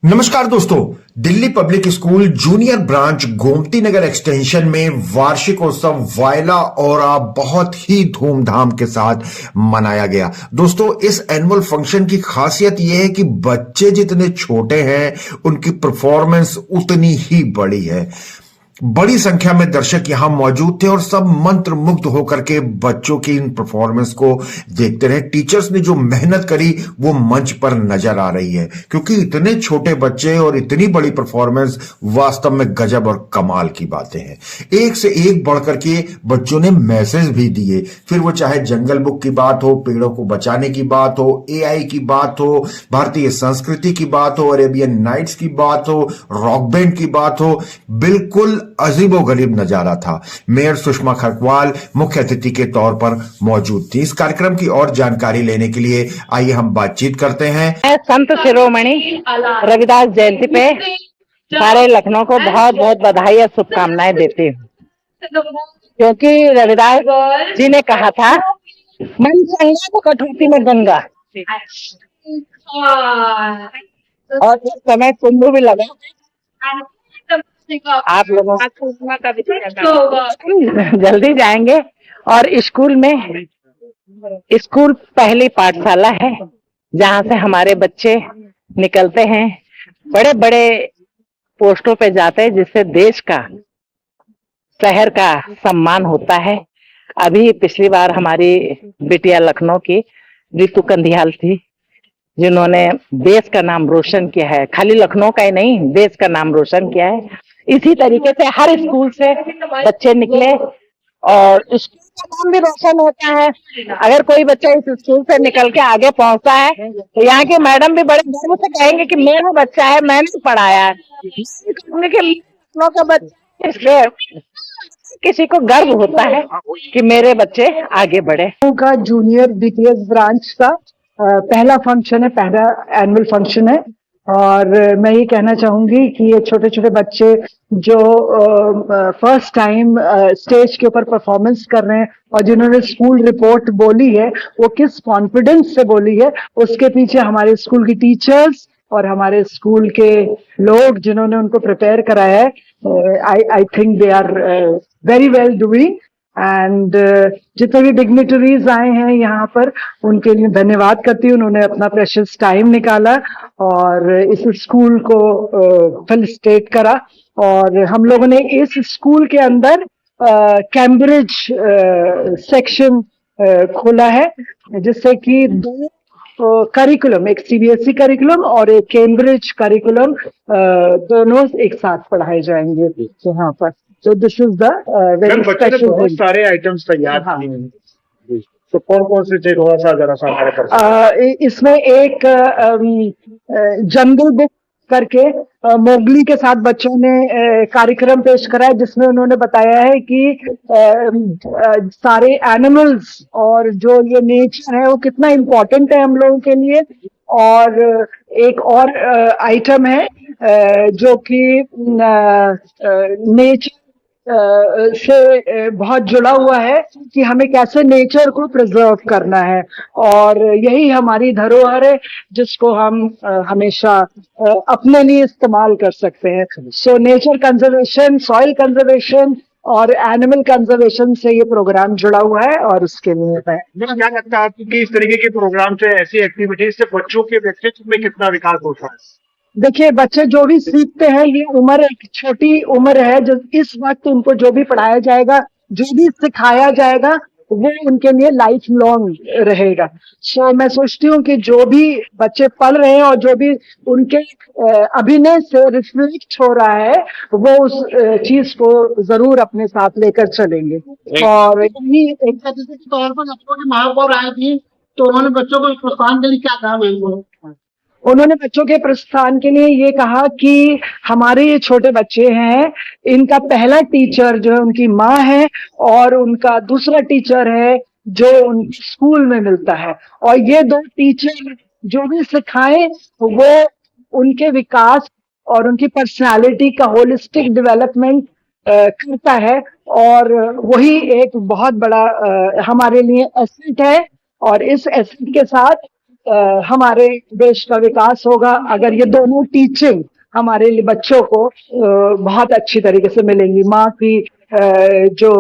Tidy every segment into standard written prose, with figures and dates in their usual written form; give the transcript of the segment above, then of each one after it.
नमस्कार दोस्तों। Delhi public school junior branch Gomti Nagar extension में वार्षिकोत्सव वायला और बहुत ही धूमधाम के साथ मनाया गया। दोस्तों, इस एनुअल फंक्शन की खासियत यह है कि बच्चे जितने छोटे हैं उनकी परफॉर्मेंस उतनी ही बड़ी है। बड़ी संख्या में दर्शक यहां मौजूद थे और सब मंत्र मुग्ध होकर के बच्चों की इन परफॉर्मेंस को देखते रहे। टीचर्स ने जो मेहनत करी वो मंच पर नजर आ रही है, क्योंकि इतने छोटे बच्चे और इतनी बड़ी परफॉर्मेंस वास्तव में गजब और कमाल की बातें हैं। एक से एक बढ़कर के बच्चों ने मैसेज भी दिए, फिर वो चाहे जंगल बुक की बात हो, पेड़ों को बचाने की बात हो, एआई की बात हो, भारतीय संस्कृति की बात हो, अरेबियन नाइट्स की बात हो, रॉक बैंड की बात हो, बिल्कुल अजीबो गरीब नजारा था। मेयर सुषमा खरकवाल मुख्य अतिथि के तौर पर मौजूद थी। इस कार्यक्रम की और जानकारी लेने के लिए आइए हम बातचीत करते हैं। संत शिरोमणि रविदास जयंती पे सारे लखनऊ को बहुत बहुत बधाई और शुभकामनाएं देती हूँ, क्योंकि रविदास जी ने कहा था, मन चंगा तो कटौती में गंगा। और इस समय कुंभ भी लगा, आप लोगों जल्दी जाएंगे। और स्कूल पहली पाठशाला है जहाँ से हमारे बच्चे निकलते हैं, बड़े बड़े पोस्टों पे जाते हैं, जिससे देश का, शहर का सम्मान होता है। अभी पिछली बार हमारी बिटिया लखनऊ की रितु कंधियाल थी, जिन्होंने देश का नाम रोशन किया है, खाली लखनऊ का ही नहीं, देश का नाम रोशन किया है। इसी तरीके से हर स्कूल से बच्चे निकले और स्कूल का नाम भी रोशन होता है। अगर कोई बच्चा इस स्कूल से निकल के आगे पहुंचता है तो यहाँ के मैडम भी बड़े गर्व से कहेंगे कि मेरा बच्चा है, मैंने पढ़ाया है। लखनऊ का बच्चा, इसलिए किसी को गर्व होता है कि मेरे बच्चे आगे बढ़े। का जूनियर बीटीएस ब्रांच का पहला फंक्शन है, पहला एनुअल फंक्शन है। और मैं ये कहना चाहूंगी कि ये छोटे छोटे बच्चे जो फर्स्ट टाइम स्टेज के ऊपर परफॉर्मेंस कर रहे हैं और जिन्होंने स्कूल रिपोर्ट बोली है, वो किस कॉन्फिडेंस से बोली है, उसके पीछे हमारे स्कूल की टीचर्स और हमारे स्कूल के लोग जिन्होंने उनको प्रिपेयर कराया है। I think they are very well doing. And जितने भी डिग्निटरीज आए हैं यहाँ पर, उनके लिए धन्यवाद करती हूँ। उन्होंने अपना प्रेशियस टाइम निकाला और इस स्कूल को फेलिसिटेट करा। और हम लोगों ने इस स्कूल के अंदर कैम्ब्रिज सेक्शन खोला है, जिससे कि दो करिकुलम, एक सीबीएसई करिकुलम और एक कैम्ब्रिज करिकुलम, दोनों एक साथ पढ़ाए जाएंगे यहाँ पर। So this is the very special बहुत सारे आइटम्स तैयार किए, तो कौन से थे, थोड़ा सा जरा सा हमारे पर। इसमें एक जंगल बुक करके मोगली के साथ बच्चों ने कार्यक्रम पेश करा है, जिसमें उन्होंने बताया है कि सारे एनिमल्स और जो ये नेचर है वो कितना इम्पोर्टेंट है हम लोगों के लिए। और एक और आइटम है जो कि नेचर से बहुत जुड़ा हुआ है कि हमें कैसे नेचर को प्रिजर्व करना है, और यही हमारी धरोहर है जिसको हम हमेशा अपने लिए इस्तेमाल कर सकते हैं। So nature conservation, soil conservation और एनिमल कंजर्वेशन से ये प्रोग्राम जुड़ा हुआ है। और उसके लिए मुझे क्या लगता है आपको कि इस तरीके के प्रोग्राम से, ऐसी एक्टिविटीज से बच्चों के व्यक्तित्व में कितना विकास होता है? देखिए, बच्चे जो भी सीखते हैं, ये उम्र एक छोटी उम्र है, जो इस वक्त उनको जो भी पढ़ाया जाएगा, जो भी सिखाया जाएगा, वो उनके लिए लाइफ लॉन्ग रहेगा। सो मैं सोचती हूँ कि जो भी बच्चे पढ़ रहे हैं और जो भी उनके अभिनय से रिफ्लेक्ट हो रहा है, वो उस चीज को जरूर अपने साथ लेकर चलेंगे। और यही एक के तौर पर लखनऊ की महापौर आई थी, तो उन्होंने बच्चों को प्रोत्साहन के लिए क्या कहा? उन्होंने बच्चों के प्रस्थान के लिए ये कहा कि हमारे ये छोटे बच्चे हैं, इनका पहला टीचर जो है उनकी माँ है, और उनका दूसरा टीचर है जो उनके स्कूल में मिलता है। और ये दो टीचर जो भी सिखाएं, वो उनके विकास और उनकी पर्सनालिटी का होलिस्टिक डेवलपमेंट करता है, और वही एक बहुत बड़ा हमारे लिए एसेट है। और इस एसेट के साथ हमारे देश का विकास होगा। अगर ये दोनों टीचिंग हमारे लिए बच्चों को बहुत अच्छी तरीके से मिलेंगी। माँ की जो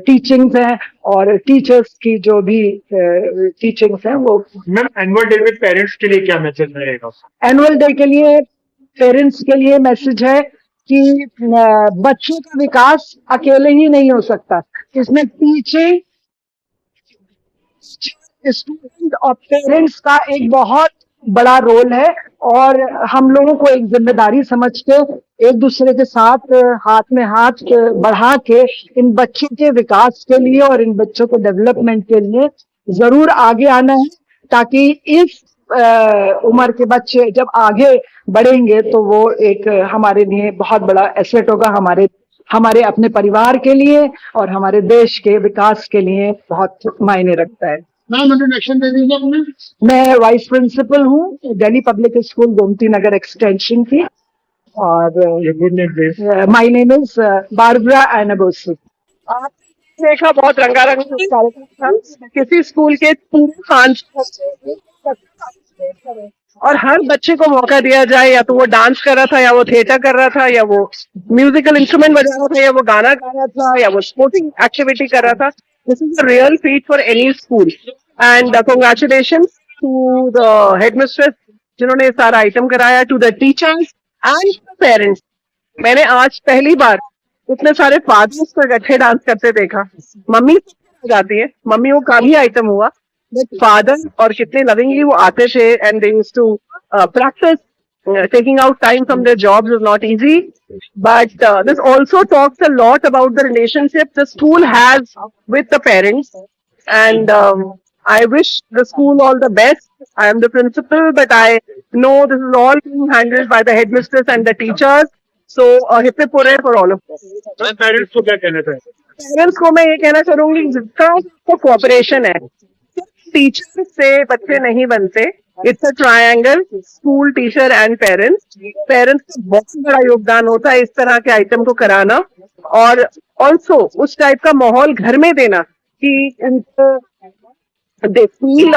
टीचिंग्स हैं और टीचर्स की जो भी टीचिंग्स हैं वो। मैम, एनुअल डे में पेरेंट्स के लिए क्या मैसेज रहेगा? एनुअल डे के लिए पेरेंट्स के लिए मैसेज है कि बच्चों का विकास अकेले ही नहीं हो सकता, इसमें टीचिंग, स्टूडेंट और पेरेंट्स का एक बहुत बड़ा रोल है। और हम लोगों को एक जिम्मेदारी समझ के एक दूसरे के साथ हाथ में हाथ बढ़ा के इन बच्चों के विकास के लिए और इन बच्चों को डेवलपमेंट के लिए जरूर आगे आना है, ताकि इस उम्र के बच्चे जब आगे बढ़ेंगे तो वो एक हमारे लिए बहुत बड़ा एसेट होगा, हमारे अपने परिवार के लिए और हमारे देश के विकास के लिए बहुत मायने रखता है। मैम इंट्रोडक्शन दे दीजिए अपने। मैं वाइस प्रिंसिपल हूँ Delhi public school Gomti Nagar extension की, और good name please. My name is Barbara एनाबोसु। आपने देखा बहुत रंगारंग कार्यक्रम था, किसी स्कूल के पूरे 5 और हर बच्चे को मौका दिया जाए, या तो वो डांस कर रहा था, या वो थिएटर कर रहा था, या वो म्यूजिकल इंस्ट्रूमेंट बजा रहा था, या वो गाना गा रहा था, या वो स्पोर्टिंग एक्टिविटी कर रहा था। This is a real feat for any school and congratulation to the headmistress जिन्होंने ये सारा आइटम कराया, to the teachers and parents. मैंने आज पहली बार इतने सारे फादर्स को इकट्ठे डांस करते देखा। मम्मी जाती है, मम्मियों का भी आइटम हुआ, बट फादर और कितने लविंगली वो आते थे and they used to practise. Taking out time from their jobs is not easy, but this also talks a lot about the relationship the school has with the parents. And I wish the school all the best. I am the principal, but I know this is all being handled by the headmistress and the teachers. So hip hip hooray for all of us. Parents को क्या कहना चाहिए? Parents को मैं ये कहना चाहूंगी, जितना कोऑपरेशन है, टीचर से बच्चे नहीं बनते। It's a triangle, school, teacher and parents. Parents का बहुत बड़ा योगदान होता है इस तरह के आइटम को कराना, और ऑल्सो उस टाइप का माहौल घर में देना कि उनको they feel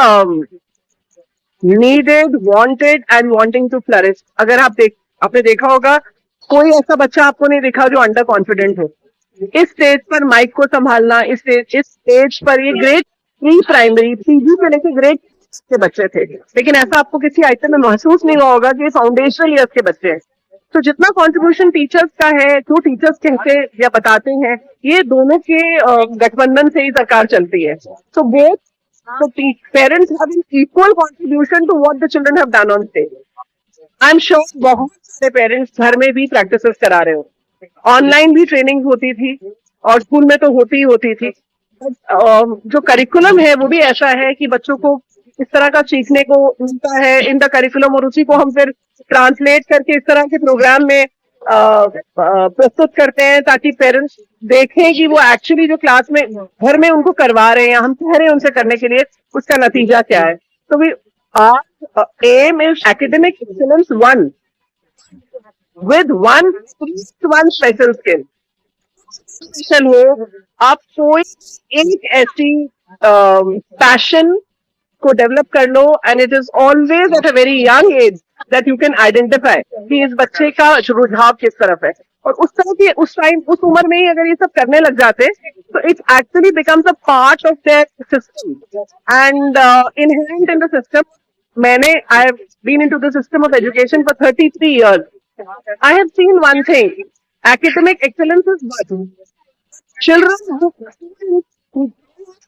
needed, wanted and wanting to flourish. अगर आपने देखा होगा, कोई ऐसा बच्चा आपको नहीं दिखा जो अंडर कॉन्फिडेंट हो। इस स्टेज पर माइक को संभालना, इस स्टेज पर ये ग्रेड प्री प्राइमरी, पीजी से लेकर ग्रेड के बच्चे थे, लेकिन ऐसा आपको किसी आइटम में महसूस नहीं हुआ होगा कि फाउंडेशनल ईयर्स के बच्चे हैं। तो जितना कंट्रीब्यूशन टीचर्स का है, जो टीचर्स कहते या बताते हैं, ये दोनों के गठबंधन से ही सरकार चलती है। So both the parents have an equal contribution to what the children have done on stage. I'm sure बहुत सारे पेरेंट्स घर में भी प्रैक्टिसेस करा रहे हो, ऑनलाइन भी ट्रेनिंग होती थी और स्कूल में तो होती ही होती थी। जो करिकुलम है वो भी ऐसा है कि बच्चों को इस तरह का सीखने को मिलता है इन द करिकुलम, और उसी को हम फिर ट्रांसलेट करके इस तरह के प्रोग्राम में प्रस्तुत करते हैं, ताकि पेरेंट्स देखें कि वो एक्चुअली जो क्लास में घर में उनको करवा रहे हैं, हम कह रहे हैं उनसे करने के लिए, उसका नतीजा क्या है। तो we our aim is academic excellence 1 with one special skill। Special हो, आप कोई एक ऐसी पैशन को डेवलप कर लो, and it is always at a very young age that you can identify कि इस बच्चे का रुझाव किस तरफ है, और उस तरह की उस टाइम उस उम्र में ही अगर ये सब करने लग जाते तो it actually becomes a part of their system and inherent in the system. मैंने I have been into the system of education for 33 years। I have seen one thing: academic excellence is one. Children who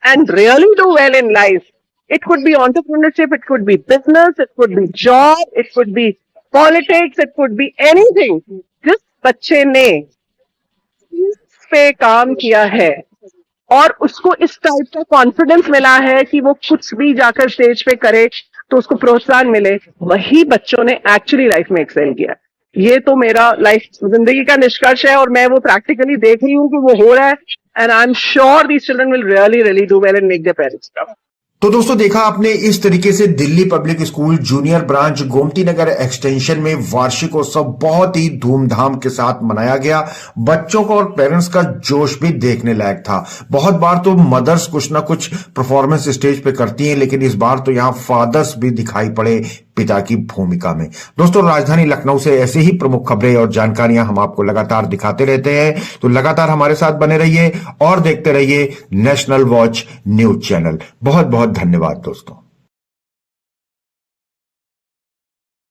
and really do well in life. It could be entrepreneurship, it could be business, it could be job, it could be politics, it could be anything. जिस बच्चे ने इस पे काम किया है और उसको इस टाइप का कॉन्फिडेंस मिला है कि वो कुछ भी जाकर स्टेज पे करे तो उसको प्रोत्साहन मिले, वही बच्चों ने एक्चुअली लाइफ में एक्सेल किया। ये तो मेरा लाइफ जिंदगी का निष्कर्ष है, और मैं वो प्रैक्टिकली देख रही हूँ कि वो हो रहा है, and I am sure these children will really do well and make their parents proud. तो दोस्तों देखा आपने, इस तरीके से Delhi public school junior branch Gomti Nagar extension में वार्षिकोत्सव बहुत ही धूमधाम के साथ मनाया गया। बच्चों को और पेरेंट्स का जोश भी देखने लायक था। बहुत बार तो मदर्स कुछ ना कुछ परफॉर्मेंस स्टेज पे करती हैं, लेकिन इस बार तो यहां फादर्स भी दिखाई पड़े पिता की भूमिका में। दोस्तों राजधानी लखनऊ से ऐसे ही प्रमुख खबरें और जानकारियां हम आपको लगातार दिखाते रहते हैं, तो लगातार हमारे साथ बने रहिए और देखते रहिए नेशनल वॉच न्यूज चैनल। बहुत बहुत धन्यवाद दोस्तों।